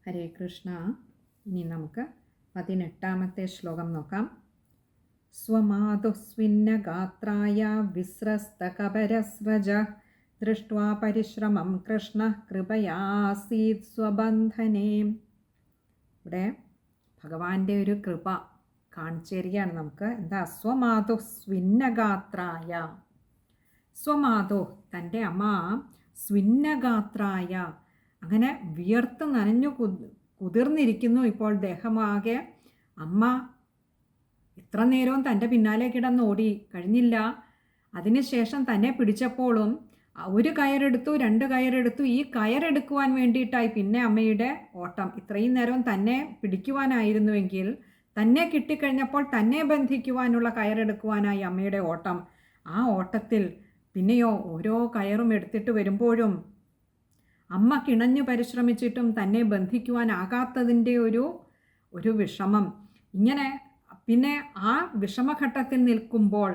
ഹരേ കൃഷ്ണ. ഇനി നമുക്ക് 18ാമത്തെ ശ്ലോകം നോക്കാം. സ്വമാതുസ്വിന്നഗാത്രായ വിസ്രസ്തകപരസ്രജ ദൃഷ്ട്വാ പരിശ്രമം കൃഷ്ണ കൃപയാസീത് സ്വബന്ധനേ. ഇവിടെ ഭഗവാന്റെ ഒരു കൃപ കാണിച്ചു തരികയാണ് നമുക്ക്. എന്താ? സ്വമാതുസ്വിന്നഗാത്രായ. സ്വമാതു തൻ്റെ അമ്മ, സ്വിന്നഗാത്രായ അങ്ങനെ വിയർത്ത് നനഞ്ഞു കുതിർന്നിരിക്കുന്നു ഇപ്പോൾ ദേഹമാകെ. അമ്മ എത്ര നേരവും തൻ്റെ പിന്നാലെ കിടന്നോടി, കഴിഞ്ഞില്ല. അതിനുശേഷം തന്നെ പിടിച്ചപ്പോഴും ഒരു കയറെടുത്തു, 2 കയറെടുത്തു. ഈ കയറെടുക്കുവാൻ വേണ്ടിയിട്ടായി പിന്നെ അമ്മയുടെ ഓട്ടം. ഇത്രയും നേരവും തന്നെ പിടിക്കുവാനായിരുന്നുവെങ്കിൽ, തന്നെ കിട്ടിക്കഴിഞ്ഞപ്പോൾ തന്നെ ബന്ധിക്കുവാനുള്ള കയറെടുക്കുവാനായി അമ്മയുടെ ഓട്ടം. ആ ഓട്ടത്തിൽ പിന്നെയോ ഓരോ കയറും എടുത്തിട്ട് വരുമ്പോഴും അമ്മ കിണഞ്ഞു പരിശ്രമിച്ചിട്ടും തന്നെ ബന്ധിക്കുവാനാകാത്തതിൻ്റെ ഒരു വിഷമം. ഇങ്ങനെ പിന്നെ ആ വിഷമഘട്ടത്തിൽ നിൽക്കുമ്പോൾ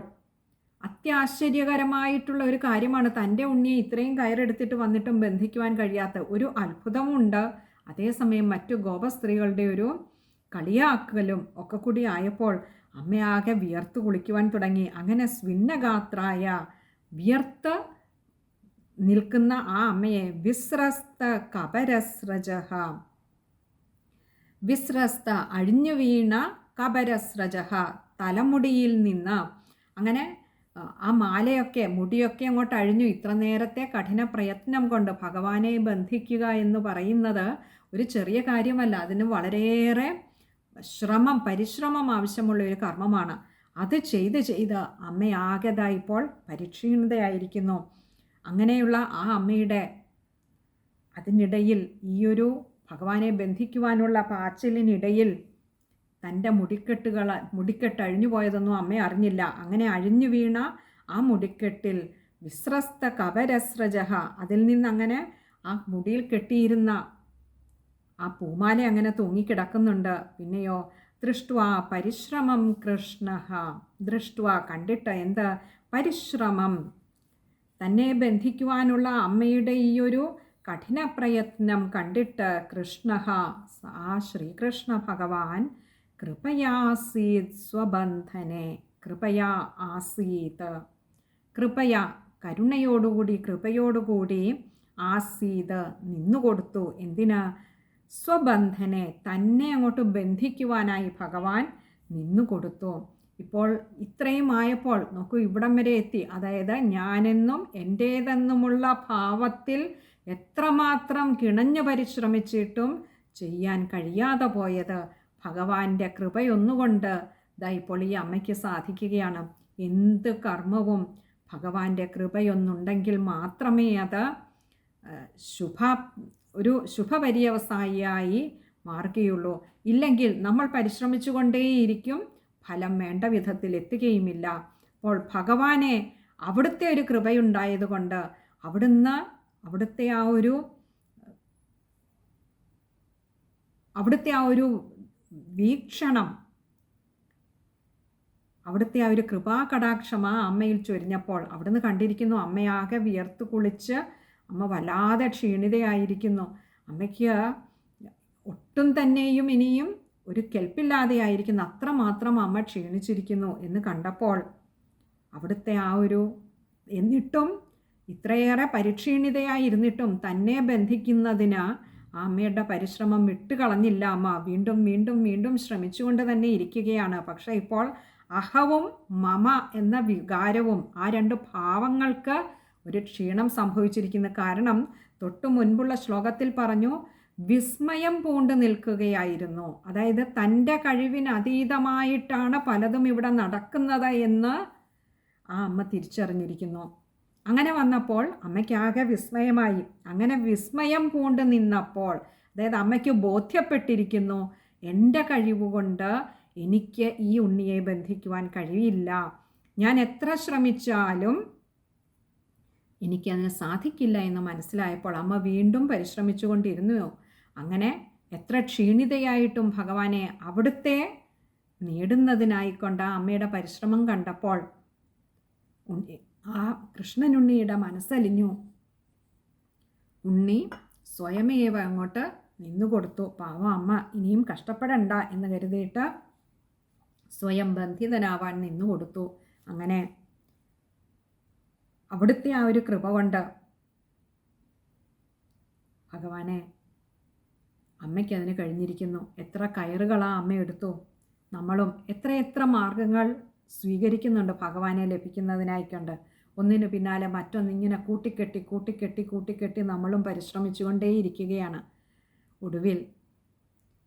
അത്യാശ്ചര്യകരമായിട്ടുള്ള ഒരു കാര്യമാണ്, തൻ്റെ ഉണ്ണിയെ ഇത്രയും കയറെടുത്തിട്ട് വന്നിട്ടും ബന്ധിക്കുവാൻ കഴിയാത്ത ഒരു അത്ഭുതമുണ്ട്. അതേസമയം മറ്റു ഗോപസ്ത്രീകളുടെ ഒരു കളിയാക്കലും ഒക്കെ കൂടി ആയപ്പോൾ അമ്മയാകെ വിയർത്ത് കുളിക്കുവാൻ തുടങ്ങി. അങ്ങനെ സ്വിന്നഗാത്രായ വിയർത്ത് നിൽക്കുന്ന ആ അമ്മയെ വിസ്രസ്ത കപരസ്രജഃ, വിസ്രസ്ത അഴിഞ്ഞു വീണ കപരസ്രജഃ തലമുടിയിൽ നിന്ന്. അങ്ങനെ ആ മാലയൊക്കെ മുടിയൊക്കെ അങ്ങോട്ട് അഴിഞ്ഞു. ഇത്ര നേരത്തെ കഠിന പ്രയത്നം കൊണ്ട് ഭഗവാനെ ബന്ധിക്കുക എന്ന് പറയുന്നത് ഒരു ചെറിയ കാര്യമല്ല. അതിന് വളരെയേറെ പരിശ്രമം ആവശ്യമുള്ള ഒരു കർമ്മമാണ്. അത് ചെയ്ത് അമ്മയാകതായിപ്പോൾ പരിക്ഷീണിതയായിരിക്കുന്നു. അങ്ങനെയുള്ള ആ അമ്മയുടെ അതിനിടയിൽ ഭഗവാനെ ബന്ധിക്കുവാനുള്ള പാച്ചിലിനിടയിൽ തൻ്റെ മുടിക്കെട്ട് അഴിഞ്ഞു പോയതൊന്നും അമ്മ അറിഞ്ഞില്ല. അങ്ങനെ അഴിഞ്ഞു വീണ ആ മുടിക്കെട്ടിൽ വിസ്രസ്ത കപരസ്രജഃ, അതിൽ നിന്നങ്ങനെ ആ മുടിയിൽ കെട്ടിയിരുന്ന ആ പൂമാല അങ്ങനെ തൂങ്ങിക്കിടക്കുന്നുണ്ട്. പിന്നെയോ ദൃഷ്ട്വാ പരിശ്രമം കൃഷ്ണഃ, ദൃഷ്ട്വാ കണ്ടിട്ട്, എന്ത്? പരിശ്രമം, തന്നെ ബന്ധിക്കുവാനുള്ള അമ്മയുടെ ഈ ഒരു കഠിന പ്രയത്നം കണ്ടിട്ട് കൃഷ്ണഃ, ആ ശ്രീകൃഷ്ണ ഭഗവാൻ കൃപയാസീത് സ്വബന്ധനെ, കൃപയാ ആസീത്, കൃപയാ കരുണയോടുകൂടി ആസീത് നിന്നുകൊടുത്തു. എന്തിന്? സ്വബന്ധനെ, തന്നെ അങ്ങോട്ട് ബന്ധിക്കുവാനായി ഭഗവാൻ നിന്നുകൊടുത്തു. ഇപ്പോൾ ഇത്രയും ആയപ്പോൾ നോക്കൂ, ഇവിടം വരെ എത്തി. അതായത് ഞാനെന്നും എൻ്റേതെന്നുമുള്ള ഭാവത്തിൽ എത്രമാത്രം കിണഞ്ഞു പരിശ്രമിച്ചിട്ടും ചെയ്യാൻ കഴിയാതെ പോയത് ഭഗവാന്റെ കൃപയൊന്നുകൊണ്ട് ഇപ്പോൾ ഈ അമ്മയ്ക്ക് സാധിക്കുകയാണ്. എന്ത് കർമ്മവും ഭഗവാന്റെ കൃപയൊന്നുണ്ടെങ്കിൽ മാത്രമേ അത് ഒരു ശുഭപര്യവസായിയായി മാറുകയുള്ളൂ. ഇല്ലെങ്കിൽ നമ്മൾ പരിശ്രമിച്ചുകൊണ്ടേയിരിക്കും, ഫലം വേണ്ട വിധത്തിൽ എത്തുകയുമില്ല. അപ്പോൾ ഭഗവാനെ അവിടുത്തെ ഒരു കൃപയുണ്ടായതുകൊണ്ട് അവിടുത്തെ ആ ഒരു വീക്ഷണം, അവിടുത്തെ ആ ഒരു കൃപാകടാക്ഷം ആ അമ്മയിൽ ചൊരിഞ്ഞപ്പോൾ അവിടുന്ന് കണ്ടിരിക്കുന്നു അമ്മയാകെ വിയർത്ത് കുളിച്ച് അമ്മ വല്ലാതെ ക്ഷീണിതയായിരിക്കുന്നു. അമ്മയ്ക്ക് ഒട്ടും തന്നെയും ഇനിയും ഒരു കെൽപ്പില്ലാതെയായിരിക്കുന്നു, അത്രമാത്രം അമ്മ ക്ഷീണിച്ചിരിക്കുന്നു എന്ന് കണ്ടപ്പോൾ അവിടുത്തെ എന്നിട്ടും ഇത്രയേറെ പരിക്ഷീണിതയായിരുന്നിട്ടും തന്നെ ബന്ധിക്കുന്നതിന് ആ അമ്മയുടെ പരിശ്രമം വിട്ടുകളഞ്ഞില്ല അമ്മ. വീണ്ടും വീണ്ടും വീണ്ടും ശ്രമിച്ചുകൊണ്ട് തന്നെ ഇരിക്കുകയാണ്. പക്ഷേ ഇപ്പോൾ അഹവും മമ എന്ന വികാരവും, ആ 2 ഭാവങ്ങൾക്ക് ഒരു ക്ഷീണം സംഭവിച്ചിരിക്കുന്നു. കാരണം തൊട്ടു മുൻപുള്ള ശ്ലോകത്തിൽ പറഞ്ഞു വിസ്മയം പൂണ്ട് നിൽക്കുകയായിരുന്നു. അതായത് തൻ്റെ കഴിവിന് അതീതമായിട്ടാണ് പലതും ഇവിടെ നടക്കുന്നത് എന്ന് ആ അമ്മ തിരിച്ചറിഞ്ഞിരിക്കുന്നു. അങ്ങനെ വന്നപ്പോൾ അമ്മയ്ക്കാകെ വിസ്മയമായി. അങ്ങനെ വിസ്മയം പൂണ്ട് നിന്നപ്പോൾ, അതായത് അമ്മയ്ക്ക് ബോധ്യപ്പെട്ടിരിക്കുന്നു എൻ്റെ കഴിവുകൊണ്ട് എനിക്ക് ഈ ഉണ്ണിയെ ബന്ധിക്കുവാൻ കഴിയില്ല, ഞാൻ എത്ര ശ്രമിച്ചാലും എനിക്കതിന് സാധിക്കില്ല എന്ന് മനസ്സിലായപ്പോൾ അമ്മ വീണ്ടും പരിശ്രമിച്ചുകൊണ്ടിരുന്നു. അങ്ങനെ എത്ര ക്ഷീണിതയായിട്ടും ഭഗവാനെ അവിടുത്തെ നേടുന്നതിനായിക്കൊണ്ട് ആ അമ്മയുടെ പരിശ്രമം കണ്ടപ്പോൾ ആ കൃഷ്ണനുണ്ണിയുടെ മനസ്സലിഞ്ഞു. ഉണ്ണി സ്വയമേവ അങ്ങോട്ട് നിന്നുകൊടുത്തു. പാവം അമ്മ ഇനിയും കഷ്ടപ്പെടണ്ട എന്ന് കരുതിയിട്ട് സ്വയം ബന്ധിതനാവാൻ നിന്നുകൊടുത്തു. അങ്ങനെ അവിടുത്തെ ആ ഒരു കൃപ കൊണ്ട് ഭഗവാനെ അമ്മയ്ക്ക് അതിന് കഴിഞ്ഞിരിക്കുന്നു. എത്ര കയറുകളാ അമ്മ എടുത്തു. നമ്മളും എത്രയെത്ര മാർഗങ്ങൾ സ്വീകരിക്കുന്നുണ്ട് ഭഗവാനെ ലഭിക്കുന്നതിനായിക്കൊണ്ട്. ഒന്നിനു പിന്നാലെ മറ്റൊന്നിങ്ങനെ കൂട്ടിക്കെട്ടി കൂട്ടിക്കെട്ടി കൂട്ടിക്കെട്ടി നമ്മളും പരിശ്രമിച്ചുകൊണ്ടേയിരിക്കുകയാണ്. ഒടുവിൽ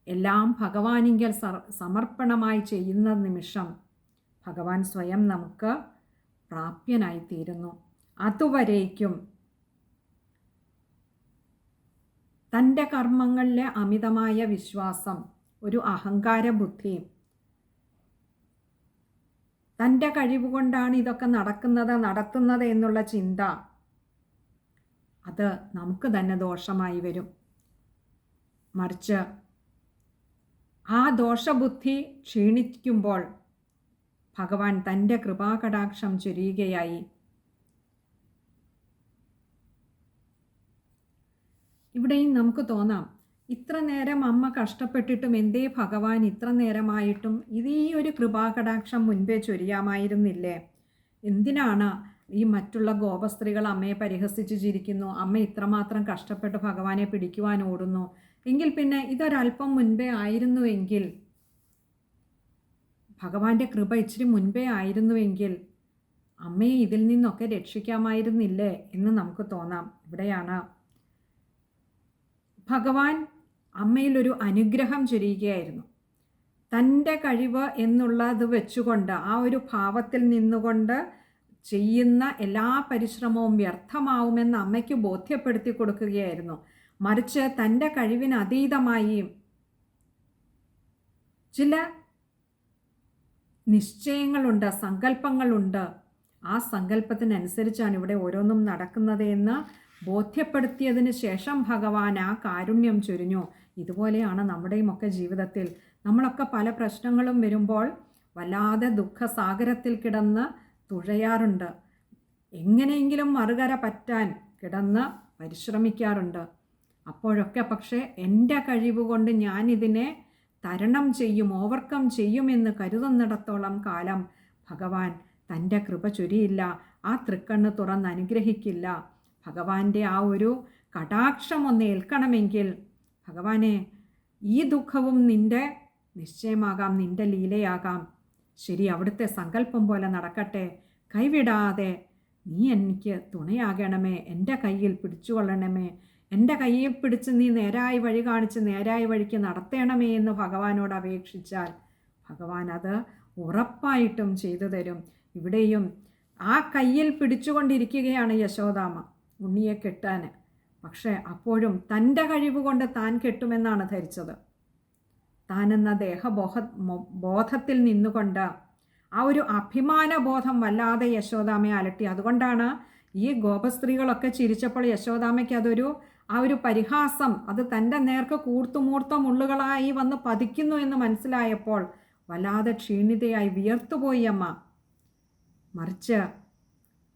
എല്ലാം ഭഗവാനിങ്കൽ സമർപ്പണമായി ചെയ്യുന്ന നിമിഷം ഭഗവാൻ സ്വയം നമുക്ക് പ്രാപ്യനായിത്തീരുന്നു. അതുവരേക്കും തൻ്റെ കർമ്മങ്ങളിലെ അമിതമായ വിശ്വാസം, ഒരു അഹങ്കാര ബുദ്ധി, തൻ്റെ കഴിവുകൊണ്ടാണ് ഇതൊക്കെ നടത്തുന്നത് എന്നുള്ള ചിന്ത, അത് നമുക്ക് തന്നെ ദോഷമായി വരും. മറിച്ച് ആ ദോഷബുദ്ധി ക്ഷീണിക്കുമ്പോൾ ഭഗവാൻ തൻ്റെ കൃപാകടാക്ഷം ചൊരിയുകയായി. ഇവിടെയും നമുക്ക് തോന്നാം, ഇത്ര നേരം അമ്മ കഷ്ടപ്പെട്ടിട്ടും എന്തേ ഭഗവാൻ ഇത്ര നേരമായിട്ടും ഇതീ ഒരു കൃപാകടാക്ഷം മുൻപേ ചൊരിയാമായിരുന്നില്ലേ? എന്തിനാണ് ഈ മറ്റുള്ള ഗോപസ്ത്രീകൾ അമ്മയെ പരിഹസിച്ച് ചിരിക്കുന്നു? അമ്മ ഇത്രമാത്രം കഷ്ടപ്പെട്ട് ഭഗവാനെ പിടിക്കുവാൻ ഓടുന്നു. എങ്കിൽ പിന്നെ ഇതൊരല്പം മുൻപേ ആയിരുന്നുവെങ്കിൽ, ഭഗവാന്റെ കൃപ ഇച്ചിരി മുൻപേ ആയിരുന്നുവെങ്കിൽ അമ്മയെ ഇതിൽ നിന്നൊക്കെ രക്ഷിക്കാമായിരുന്നില്ലേ എന്ന് നമുക്ക് തോന്നാം. ഇവിടെയാണ് ഭഗവാൻ അമ്മയിലൊരു അനുഗ്രഹം ചൊരിയുകയായിരുന്നു. തൻ്റെ കഴിവ് എന്നുള്ളത് വെച്ചുകൊണ്ട്, ആ ഒരു ഭാവത്തിൽ നിന്നുകൊണ്ട് ചെയ്യുന്ന എല്ലാ പരിശ്രമവും വ്യർത്ഥമാവുമെന്ന് അമ്മയ്ക്ക് ബോധ്യപ്പെടുത്തി കൊടുക്കുകയായിരുന്നു. മറിച്ച് തൻ്റെ കഴിവിന് അതീതമായി ചില നിശ്ചയങ്ങളുണ്ട്, സങ്കല്പങ്ങളുണ്ട്. ആ സങ്കല്പത്തിനനുസരിച്ചാണ് ഇവിടെ ഓരോന്നും നടക്കുന്നത് എന്ന് ബോധ്യപ്പെടുത്തിയതിന് ശേഷം ഭഗവാൻ ആ കാരുണ്യം ചൊരിഞ്ഞു. ഇതുപോലെയാണ് നമ്മുടെയുമൊക്കെ ജീവിതത്തിൽ. നമ്മളൊക്കെ പല പ്രശ്നങ്ങളും വരുമ്പോൾ വല്ലാതെ ദുഃഖസാഗരത്തിൽ കിടന്ന് തുഴയാറുണ്ട്. എങ്ങനെയെങ്കിലും മറുകര പറ്റാൻ കിടന്ന് പരിശ്രമിക്കാറുണ്ട്. അപ്പോഴൊക്കെ പക്ഷേ എൻ്റെ കഴിവ് കൊണ്ട് ഞാനിതിനെ തരണം ചെയ്യും, ഓവർകം ചെയ്യുമെന്ന് കരുതുന്നിടത്തോളം കാലം ഭഗവാൻ തൻ്റെ കൃപ ചൊരിയില്ല, ആ തൃക്കണ്ണ് തുറന്ന് അനുഗ്രഹിക്കില്ല. ഭഗവാന്റെ ആ ഒരു കടാക്ഷം ഒന്ന് ഏൽക്കണമെങ്കിൽ, ഭഗവാനെ ഈ ദുഃഖവും നിൻ്റെ നിശ്ചയമാകാം, നിൻ്റെ ലീലയാകാം, ശരി അവിടുത്തെ സങ്കല്പം പോലെ നടക്കട്ടെ, കൈവിടാതെ നീ എനിക്ക് തുണയാകണമേ, എൻ്റെ കയ്യിൽ പിടിച്ചുകൊള്ളണമേ, എൻ്റെ കയ്യിൽ പിടിച്ച് നീ നേരായ വഴി കാണിച്ച് നേരായ വഴിക്ക് നടത്തണമേ എന്ന് ഭഗവാനോട് അപേക്ഷിച്ചാൽ ഭഗവാൻ അത് ഉറപ്പായിട്ടും ചെയ്തു തരും. ഇവിടെയും ആ കയ്യിൽ പിടിച്ചുകൊണ്ടിരിക്കുകയാണ് യശോദാമ്മ ഉണ്ണിയെ കെട്ടാൻ. പക്ഷേ അപ്പോഴും തൻ്റെ കഴിവ് കൊണ്ട് താൻ കെട്ടുമെന്നാണ് ധരിച്ചത്. താനെന്ന ബോധത്തിൽ നിന്നുകൊണ്ട് ആ ഒരു അഭിമാനബോധം വല്ലാതെ യശോദാമ്മയെ അലട്ടി. അതുകൊണ്ടാണ് ഈ ഗോപസ്ത്രീകളൊക്കെ ചിരിച്ചപ്പോൾ യശോദാമ്മയ്ക്ക് ആ ഒരു പരിഹാസം അത് തൻ്റെ നേർക്ക് കൂർത്തുമൂർത്ത മുള്ളുകളായി വന്ന് പതിക്കുന്നു എന്ന് മനസ്സിലായപ്പോൾ വല്ലാതെ ക്ഷീണിതയായി വിയർത്തുപോയി അമ്മ. മറിച്ച്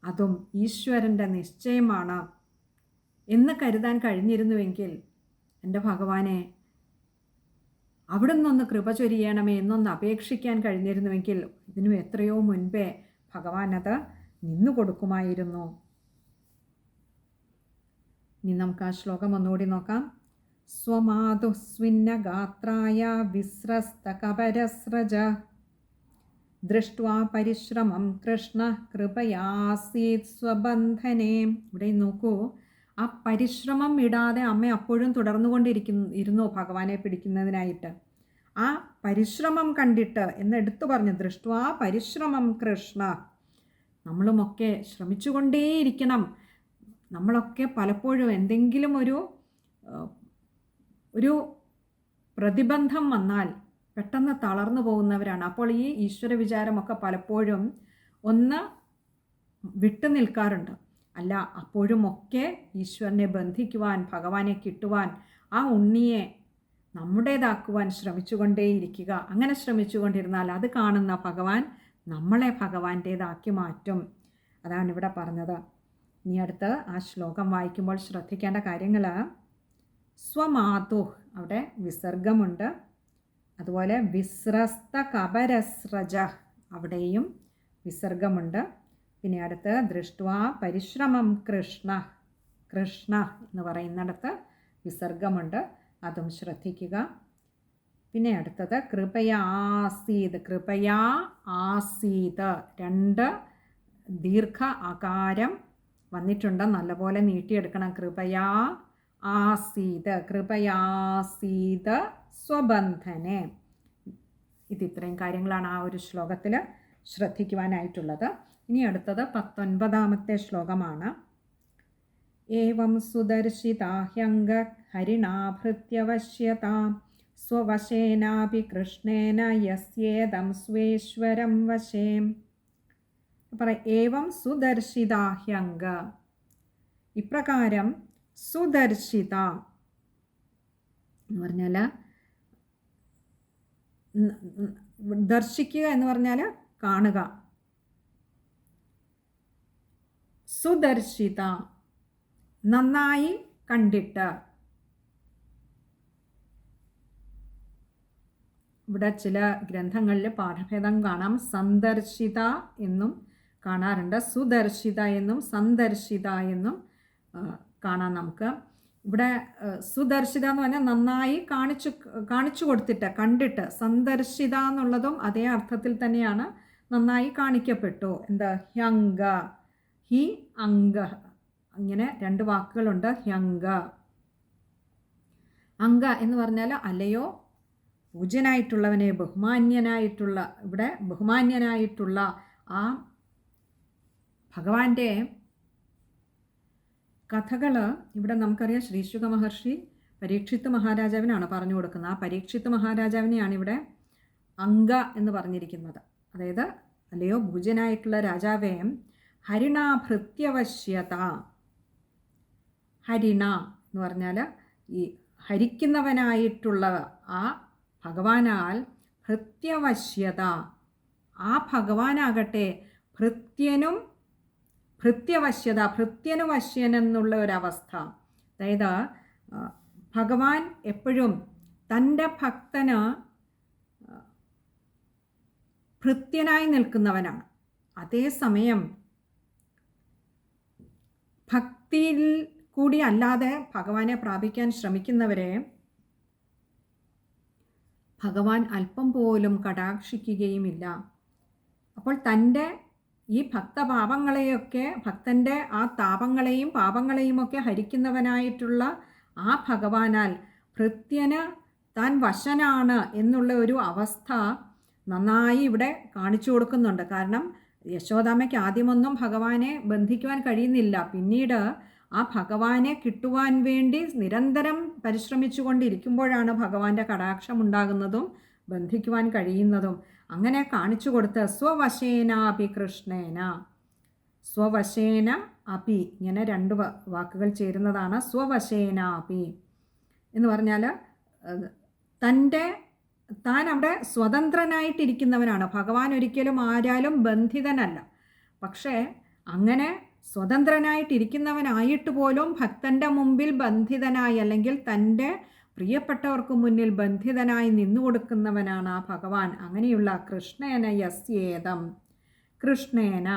അതും ഈശ്വരൻ്റെ നിശ്ചയമാണ് എന്ന് കരുതാൻ കഴിഞ്ഞിരുന്നുവെങ്കിൽ, എൻ്റെ ഭഗവാനെ അവിടെ നിന്നൊന്ന് കൃപ ചൊരിയണമേ എന്നൊന്ന് അപേക്ഷിക്കാൻ കഴിഞ്ഞിരുന്നുവെങ്കിൽ ഇതിനും എത്രയോ മുൻപേ ഭഗവാൻ അത് നിന്നു കൊടുക്കുമായിരുന്നു. ഇനി നമുക്ക് ആ ശ്ലോകം ഒന്നുകൂടി നോക്കാം. സ്വമാതുസ്വിന്നഗാത്രായ വിസ്രസ്തകപരസ്രജ ദൃഷ്ട്വാ പരിശ്രമം കൃഷ്ണ കൃപയാസീത് സ്വബന്ധനേ. ഇവിടെ നോക്കൂ, ആ പരിശ്രമം ഇടാതെ അമ്മ അപ്പോഴും തുടർന്നുകൊണ്ടിരുന്നു ഭഗവാനെ പിടിക്കുന്നതിനായിട്ട്. ആ പരിശ്രമം കണ്ടിട്ട് എന്നെടുത്തു പറഞ്ഞു, ദൃഷ്ട്വാ പരിശ്രമം കൃഷ്ണ. നമ്മളുമൊക്കെ ശ്രമിച്ചുകൊണ്ടേയിരിക്കണം. നമ്മളൊക്കെ പലപ്പോഴും എന്തെങ്കിലും ഒരു പ്രതിബന്ധം വന്നാൽ പെട്ടെന്ന് തളർന്നു പോകുന്നവരാണ്. അപ്പോൾ ഈ ഈശ്വര വിചാരമൊക്കെ പലപ്പോഴും ഒന്ന് വിട്ടു നിൽക്കാറുണ്ട്. അല്ല, അപ്പോഴുമൊക്കെ ഈശ്വരനെ ബന്ധിക്കുവാൻ, ഭഗവാനെ കിട്ടുവാൻ, ആ ഉണ്ണിയെ നമ്മുടേതാക്കുവാൻ ശ്രമിച്ചുകൊണ്ടേയിരിക്കുക. അങ്ങനെ ശ്രമിച്ചുകൊണ്ടിരുന്നാൽ അത് കാണുന്ന ഭഗവാൻ നമ്മളെ ഭഗവാന്റേതാക്കി മാറ്റും. അതാണ് ഇവിടെ പറഞ്ഞത്. ഇനി അടുത്ത് ആ ശ്ലോകം വായിക്കുമ്പോൾ ശ്രദ്ധിക്കേണ്ട കാര്യങ്ങൾ, സ്വമാതു അവിടെ വിസർഗമുണ്ട്. അതുപോലെ വിസ്രസ്ത കപരസ്രജ അവിടെയും വിസർഗമുണ്ട്. പിന്നെ അടുത്ത് ദൃഷ്ട്വാ പരിശ്രമം കൃഷ്ണ, കൃഷ്ണ എന്ന് പറയുന്നിടത്ത് വിസർഗമുണ്ട്, അതും ശ്രദ്ധിക്കുക. പിന്നെ അടുത്തത് കൃപയാ ആസീത്, കൃപയാ ആസീത് 2 ദീർഘ ആകാരം വന്നിട്ടുണ്ട്, നല്ലപോലെ നീട്ടിയെടുക്കണം. കൃപയാ ആസീത്, കൃപയാസീത് സ്വബന്ധനെ. ഇത്രയും കാര്യങ്ങളാണ് ആ ഒരു ശ്ലോകത്തിൽ ശ്രദ്ധിക്കുവാനായിട്ടുള്ളത്. ഇനി അടുത്തത് 19ാമത്തെ ശ്ലോകമാണ്. ഏവം സുദർശിതാഹ്യംഗ ഹരിണാഭൃത്യവശ്യതാം സ്വവശേനാപി കൃഷ്ണേന യസ്യേദം സ്വേശ്വരം വശേ. ഏവം സുദർശിതാഹ്യംഗ, ഇപ്രകാരം സുദർശിത എന്ന് പറഞ്ഞാൽ ദർശിക്കുക എന്ന് പറഞ്ഞാൽ കാണുക. സുദർശിത നന്നായി കണ്ടിട്ട്. ഇവിടെ ചില ഗ്രന്ഥങ്ങളിൽ പാഠഭേദം കാണാം, സന്ദർശിത എന്നും കാണാറുണ്ട്, സുദർശിത എന്നും സന്ദർശിത എന്നും കാണാം നമുക്ക്. ഇവിടെ സുദർശിത എന്ന് പറഞ്ഞാൽ നന്നായി കാണിച്ചു കൊടുത്തിട്ട്, കണ്ടിട്ട്. സന്ദർശിത എന്നുള്ളതും അതേ അർത്ഥത്തിൽ തന്നെയാണ്, നന്നായി കാണിക്കപ്പെട്ടു. എന്താ? ഹ്യംഗ, ഹി അംഗ, ഇങ്ങനെ 2 വാക്കുകളുണ്ട്. ഹ്യംഗ, അംഗ എന്ന് പറഞ്ഞാൽ അല്ലയോ പൂജ്യനായിട്ടുള്ളവനെ, ബഹുമാന്യനായിട്ടുള്ള, ഇവിടെ ബഹുമാന്യനായിട്ടുള്ള ആ ഭഗവാന്റെ കഥകൾ ഇവിടെ നമുക്കറിയാം. ശ്രീശുക മഹർഷി പരീക്ഷിത്ത് മഹാരാജാവിനാണ് പറഞ്ഞു കൊടുക്കുന്നത്. ആ പരീക്ഷിത്ത് മഹാരാജാവിനെയാണ് ഇവിടെ അംഗ എന്ന് പറഞ്ഞിരിക്കുന്നത്. അതായത് അല്ലയോ ഭൂജനായിട്ടുള്ള രാജാവേ, ഹരിണാഭൃത്യവശ്യത. ഹരിണ എന്ന് പറഞ്ഞാൽ ഈ ഹരിക്കുന്നവനായിട്ടുള്ള ആ ഭഗവാനാൽ ഭൃത്യവശ്യത, ആ ഭഗവാനാകട്ടെ ഭൃത്യനും ഭൃത്യവശ്യത, ഭൃത്യനു വശ്യനെന്നുള്ള ഒരവസ്ഥ. അതായത് ഭഗവാൻ എപ്പോഴും തൻ്റെ ഭക്തന് ഭൃത്യനായി നിൽക്കുന്നവനാണ്. അതേസമയം ഭക്തിയിൽ കൂടി അല്ലാതെ ഭഗവാനെ പ്രാപിക്കാൻ ശ്രമിക്കുന്നവരെ ഭഗവാൻ അല്പം പോലും കടാക്ഷിക്കുകയുമില്ല. അപ്പോൾ തൻ്റെ ഈ ഭക്തപാപങ്ങളെയൊക്കെ, ഭക്തൻ്റെ ആ താപങ്ങളെയും പാപങ്ങളെയും ഒക്കെ ഹരിക്കുന്നവനായിട്ടുള്ള ആ ഭഗവാനാൽ ഭൃത്യന് താൻ വശനാണ് എന്നുള്ള ഒരു അവസ്ഥ നന്നായി ഇവിടെ കാണിച്ചു കൊടുക്കുന്നുണ്ട്. കാരണം യശോദാമ്മയ്ക്ക് ആദ്യമൊന്നും ഭഗവാനെ ബന്ധിക്കുവാൻ കഴിയുന്നില്ല. പിന്നീട് ആ ഭഗവാനെ കിട്ടുവാൻ വേണ്ടി നിരന്തരം പരിശ്രമിച്ചു കൊണ്ടിരിക്കുമ്പോഴാണ് ഭഗവാന്റെ കടാക്ഷം ഉണ്ടാകുന്നതും ബന്ധിക്കുവാൻ കഴിയുന്നതും. അങ്ങനെ കാണിച്ചു കൊടുത്ത് സ്വവശേന അപി കൃഷ്ണേന, സ്വവശേന അപി, ഇങ്ങനെ 2 വാക്കുകൾ ചേരുന്നതാണ് സ്വവശേന അപി എന്ന് പറഞ്ഞാൽ താൻ അവിടെ സ്വതന്ത്രനായിട്ടിരിക്കുന്നവനാണ്. ഭഗവാൻ ഒരിക്കലും ആരാലും ബന്ധിതനല്ല. പക്ഷേ അങ്ങനെ സ്വതന്ത്രനായിട്ടിരിക്കുന്നവനായിട്ട് പോലും ഭക്തൻ്റെ മുമ്പിൽ ബന്ധിതനായി, അല്ലെങ്കിൽ തൻ്റെ പ്രിയപ്പെട്ടവർക്ക് മുന്നിൽ ബന്ധിതനായി നിന്നു കൊടുക്കുന്നവനാണ് ആ ഭഗവാൻ. അങ്ങനെയുള്ള കൃഷ്ണേന യസ്യേദം, കൃഷ്ണേന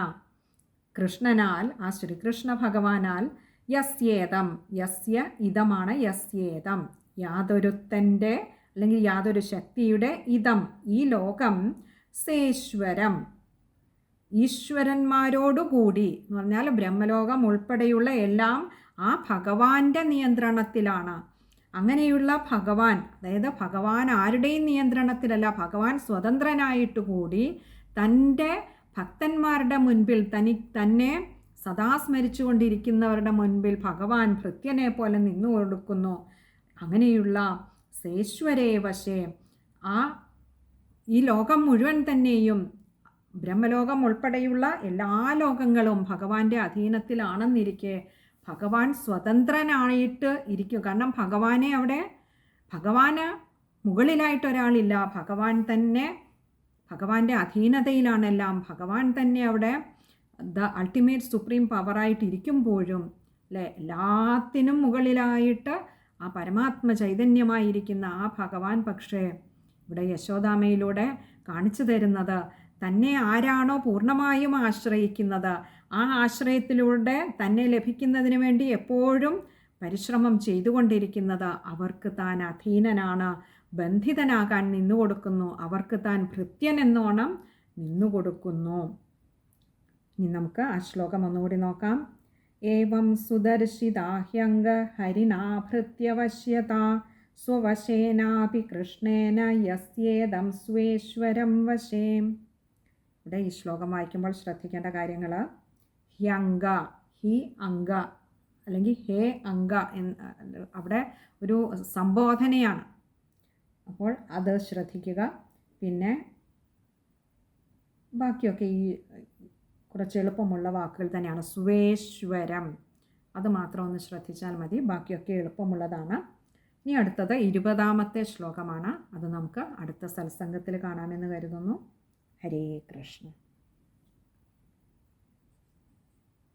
കൃഷ്ണനാൽ, ആ ശ്രീകൃഷ്ണ ഭഗവാനാൽ, യസ്യേദം, യസ്യ ഇതമാണ് യസ്യേദം, യാതൊരുത്തൻ്റെ അല്ലെങ്കിൽ യാതൊരു ശക്തിയുടെ, ഇതം ഈ ലോകം, സേശ്വരം ഈശ്വരന്മാരോടുകൂടി എന്ന് പറഞ്ഞാൽ ബ്രഹ്മലോകം ഉൾപ്പെടെയുള്ള എല്ലാം ആ ഭഗവാന്റെ നിയന്ത്രണത്തിലാണ്. അങ്ങനെയുള്ള ഭഗവാൻ, അതായത് ഭഗവാൻ ആരുടെയും നിയന്ത്രണത്തിലല്ല, ഭഗവാൻ സ്വതന്ത്രനായിട്ട് കൂടി തൻ്റെ ഭക്തന്മാരുടെ മുൻപിൽ തന്നെ സദാ സ്മരിച്ചു കൊണ്ടിരിക്കുന്നവരുടെ മുൻപിൽ ഭഗവാൻ ഭൃത്യനെ പോലെ നിന്നു കൊടുക്കുന്നു. അങ്ങനെയുള്ള സേശ്വരേ വശേ, ഈ ലോകം മുഴുവൻ തന്നെയും ബ്രഹ്മലോകം ഉൾപ്പെടെയുള്ള എല്ലാ ലോകങ്ങളും ഭഗവാന്റെ അധീനത്തിലാണെന്നിരിക്കെ ഭഗവാൻ സ്വതന്ത്രനായിട്ട് ഇരിക്കും. കാരണം ഭഗവാന് മുകളിലായിട്ടൊരാളില്ല, ഭഗവാൻ തന്നെ ഭഗവാന്റെ അധീനതയിലാണെല്ലാം. ഭഗവാൻ തന്നെ അവിടെ ദ അൾട്ടിമേറ്റ് സുപ്രീം പവറായിട്ടിരിക്കുമ്പോഴും അല്ലേ, എല്ലാത്തിനും മുകളിലായിട്ട് ആ പരമാത്മ ചൈതന്യമായിരിക്കുന്ന ആ ഭഗവാൻ പക്ഷേ ഇവിടെ യശോദാമ്മയിലൂടെ കാണിച്ചു തരുന്നത് തന്നെ ആരാണോ പൂർണ്ണമായും ആശ്രയിക്കുന്നത്, ആ ആശ്രയത്തിലൂടെ തന്നെ ലഭിക്കുന്നതിന് വേണ്ടി എപ്പോഴും പരിശ്രമം ചെയ്തുകൊണ്ടിരിക്കുന്നത് അവർക്ക് താൻ അധീനനാണ്, ബന്ധിതനാകാൻ നിന്നുകൊടുക്കുന്നു, അവർക്ക് താൻ ഭൃത്യനെന്നോണം നിന്നുകൊടുക്കുന്നു. ഇനി നമുക്ക് ആ ശ്ലോകം ഒന്നുകൂടി നോക്കാം. ഏവം സുദർശിതാഹ്യംഗ ഹരിനാഭൃത്യവശ്യത സ്വവശേനാപി കൃഷ്ണേന യസ്യേദം സ്വേശ്വരം വശേ. ഇവിടെ ഈ ശ്ലോകം വായിക്കുമ്പോൾ ശ്രദ്ധിക്കേണ്ട കാര്യങ്ങൾ, ഹ്യംഗ, ഹി അംഗ അല്ലെങ്കിൽ ഹേ അംഗ അവിടെ ഒരു സംബോധനയാണ്. അപ്പോൾ അത് ശ്രദ്ധിക്കുക. പിന്നെ ബാക്കിയൊക്കെ ഈ കുറച്ച് എളുപ്പമുള്ള വാക്കുകൾ തന്നെയാണ്. സ്വേശ്വരം അത് മാത്രം ഒന്ന് ശ്രദ്ധിച്ചാൽ മതി, ബാക്കിയൊക്കെ എളുപ്പമുള്ളതാണ്. ഇനി അടുത്തത് 20ാമത്തെ ശ്ലോകമാണ്. അത് നമുക്ക് അടുത്ത സത്സംഗത്തിൽ കാണാമെന്ന് കരുതുന്നു. ഹരേ കൃഷ്ണ.